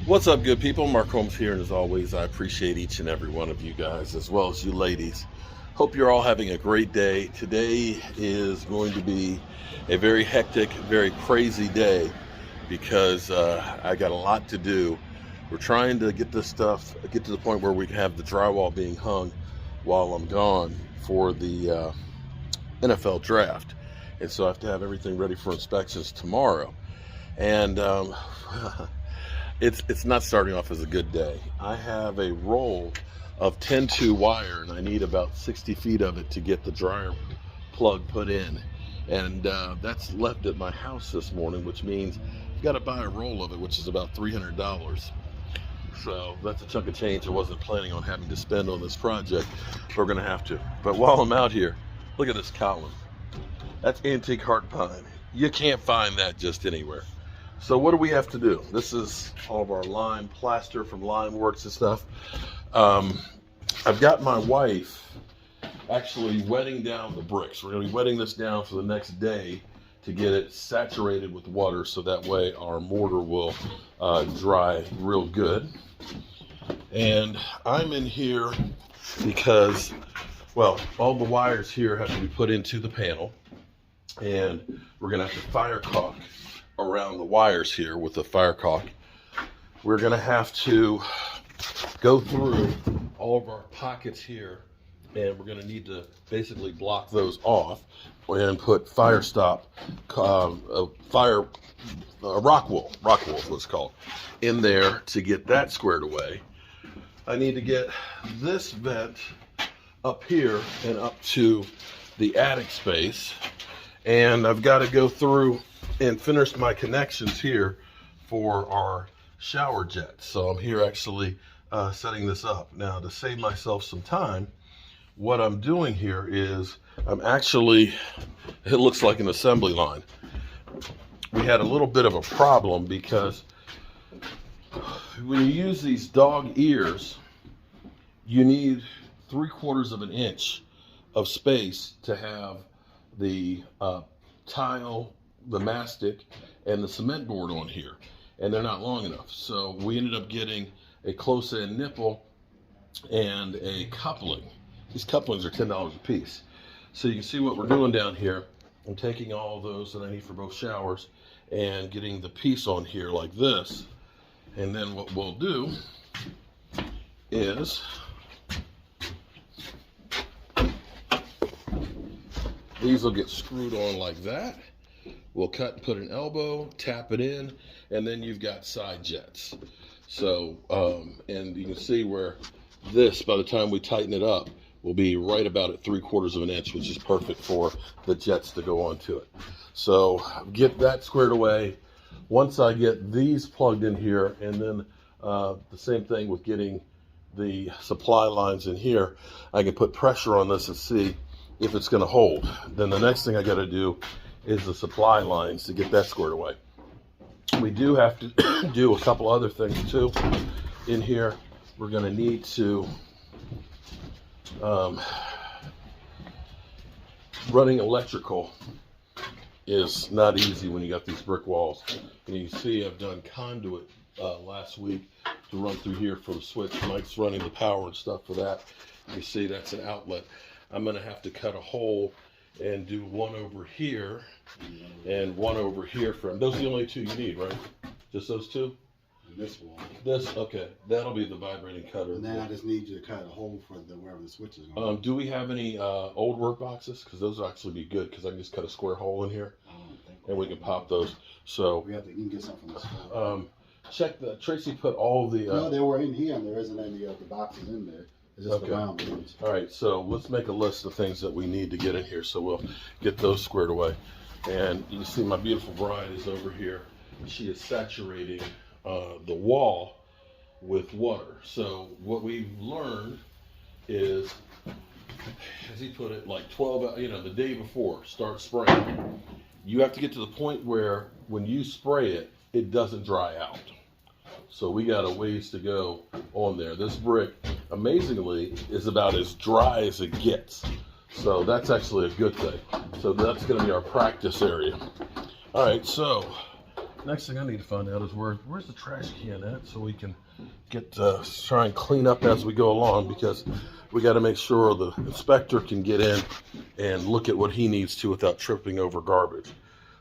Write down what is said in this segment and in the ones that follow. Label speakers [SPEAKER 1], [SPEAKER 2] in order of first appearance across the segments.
[SPEAKER 1] What's up, good people? Mark Holmes here, and as always, I appreciate each and every one of you guys, as well as you ladies. Hope you're all having a great day. Today is going to be a very hectic, very crazy day because I got a lot to do. We're trying to get this stuff, get to the point where we can have the drywall being hung while I'm gone for the NFL draft. And so I have to have everything ready for inspections tomorrow. And it's not starting off as a good day. I have a roll of 10-2 wire, and I need about 60 feet of it to get the dryer plug put in. And that's left at my house this morning, which means I've got to buy a roll of it, which is about $300. So that's a chunk of change I wasn't planning on having to spend on this project. We're going to have to. But while I'm out here, look at this column. That's antique heart pine. You can't find that just anywhere. So what do we have to do? This is all of our lime plaster from Lime Works and stuff. I've got my wife actually wetting down the bricks. We're going to be wetting this down for the next day to get it saturated with water, so that way our mortar will dry real good. And I'm in here because, well, all the wires here have to be put into the panel, and we're going to have to fire caulk around the wires here with the fire caulk. We're going to have to go through all of our pockets here, and we're going to need to basically block those off and put fire stop, rock wool is what it's called, in there to get that squared away. I need to get this vent up here and up to the attic space, and I've got to go through and finish my connections here for our shower jets. So I'm here actually setting this up. Now, to save myself some time, what I'm doing here is I'm actually, it looks like an assembly line. We had a little bit of a problem because when you use these dog ears, you need 3/4 of an inch of space to have the tile, the mastic, and the cement board on here, and they're not long enough. So we ended up getting a close end nipple and a coupling. These couplings are $10 a piece. So you can see what we're doing down here. I'm taking all those that I need for both showers and getting the piece on here like this. And then what we'll do is these will get screwed on like that. We'll cut and put an elbow, tap it in, and then you've got side jets. So, and you can see where this, by the time we tighten it up, will be right about at 3/4 of an inch, which is perfect for the jets to go onto it. So get that squared away. Once I get these plugged in here, and then the same thing with getting the supply lines in here, I can put pressure on this and see if it's going to hold. Then the next thing I got to do is the supply lines to get that squared away. We do have to do a couple other things too in here. We're going to need to running electrical is not easy when you got these brick walls. And you see I've done conduit last week to run through here for the switch. Mike's running the power and stuff for that. You see that's an outlet. I'm going to have to cut a hole and do one over here and one over here for him. Those are the only two you need, right? Just those two?
[SPEAKER 2] And this one.
[SPEAKER 1] This, okay. That'll be the vibrating cutter.
[SPEAKER 2] And then I just need you to cut a hole for wherever the switch is going.
[SPEAKER 1] Do we have any old work boxes? Because those will actually be good, because I can just cut a square hole in here and we can pop those. So
[SPEAKER 2] you can get something from the store.
[SPEAKER 1] check the, Tracy put all the
[SPEAKER 2] no, they were in here, and there isn't any of the boxes in there. It's just the round ones.
[SPEAKER 1] All right, so let's make a list of things that we need to get in here, so we'll get those squared away. And you can see my beautiful bride is over here. She is saturating the wall with water. So what we've learned is, as he put it, like 12, the day before, start spraying. You have to get to the point where when you spray it, it doesn't dry out. So we got a ways to go on there. This brick, amazingly, is about as dry as it gets. So that's actually a good thing. So that's going to be our practice area. All right, so next thing I need to find out is where's the trash can at, so we can get try and clean up as we go along, because we got to make sure the inspector can get in and look at what he needs to without tripping over garbage.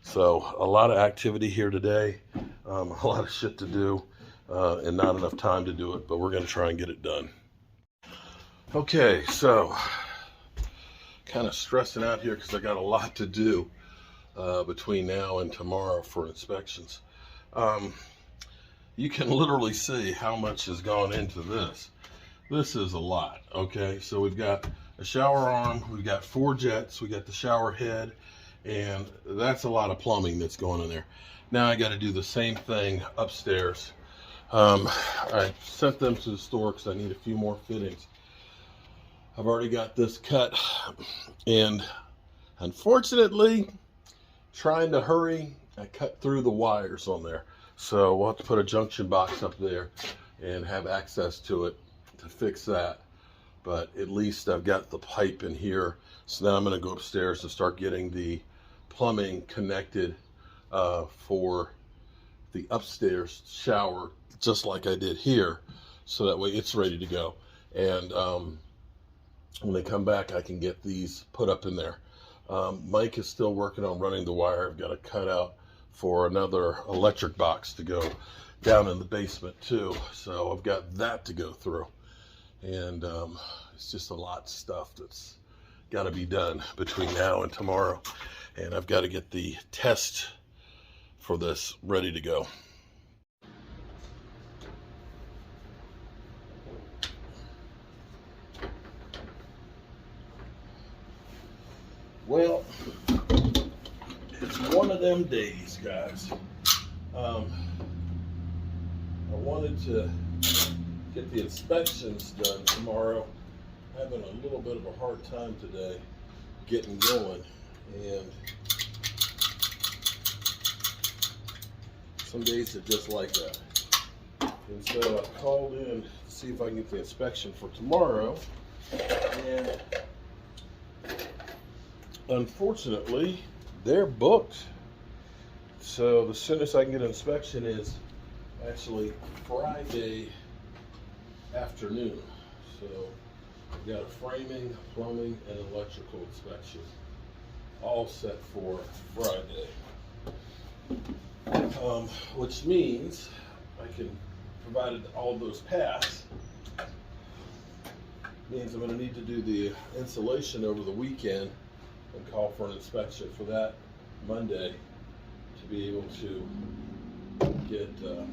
[SPEAKER 1] So a lot of activity here today, a lot of shit to do, and not enough time to do it, but we're going to try and get it done. Okay, so kind of stressing out here because I got a lot to do between now and tomorrow for inspections. You can literally see how much has gone into this. This is a lot. Okay, so we've got a shower arm, we've got 4 jets, we got the shower head, and that's a lot of plumbing that's going in there. Now I got to do the same thing upstairs. I sent them to the store because I need a few more fittings. I've already got this cut, and unfortunately, trying to hurry, I cut through the wires on there. So we'll have to put a junction box up there and have access to it to fix that. But at least I've got the pipe in here. So now I'm going to go upstairs and start getting the plumbing connected for the upstairs shower, just like I did here. So that way it's ready to go. And when they come back, I can get these put up in there. Mike is still working on running the wire. I've got a cutout for another electric box to go down in the basement too. So I've got that to go through. And it's just a lot of stuff that's got to be done between now and tomorrow. And I've got to get the test for this ready to go. Well, it's one of them days, guys. I wanted to get the inspections done tomorrow. Having a little bit of a hard time today getting going, and some days are just like that. And so I called in to see if I can get the inspection for tomorrow, and unfortunately, they're booked. So the soonest I can get an inspection is actually Friday afternoon. So I've got a framing, plumbing, and electrical inspection all set for Friday. Which means I can, provided all those pass, means I'm going to need to do the insulation over the weekend and call for an inspection for that Monday to be able to get the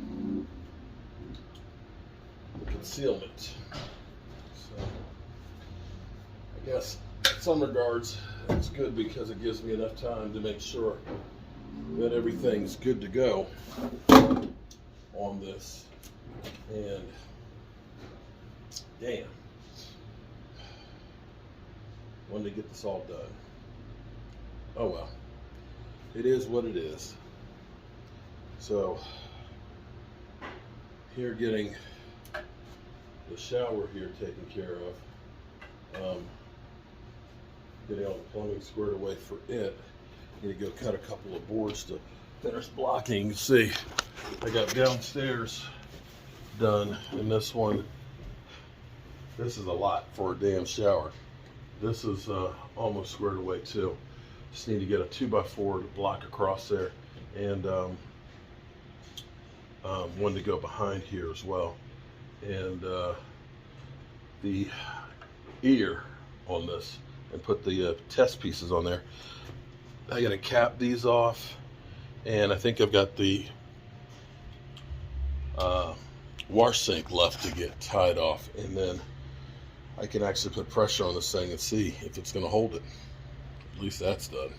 [SPEAKER 1] concealment. So I guess in some regards it's good because it gives me enough time to make sure that everything's good to go on this. And damn, wanted to get this all done. Oh well, it is what it is. So here, getting the shower here taken care of, getting all the plumbing squared away for it. Need to go cut a couple of boards to finish blocking. You see, I got downstairs done, and this one, this is a lot for a damn shower. This is almost squared away too. Just need to get a 2x4 to block across there, and one to go behind here as well. And the ear on this, and put the test pieces on there. I gotta cap these off, and I think I've got the wash sink left to get tied off, and then I can actually put pressure on this thing and see if it's gonna hold it. At least that's done.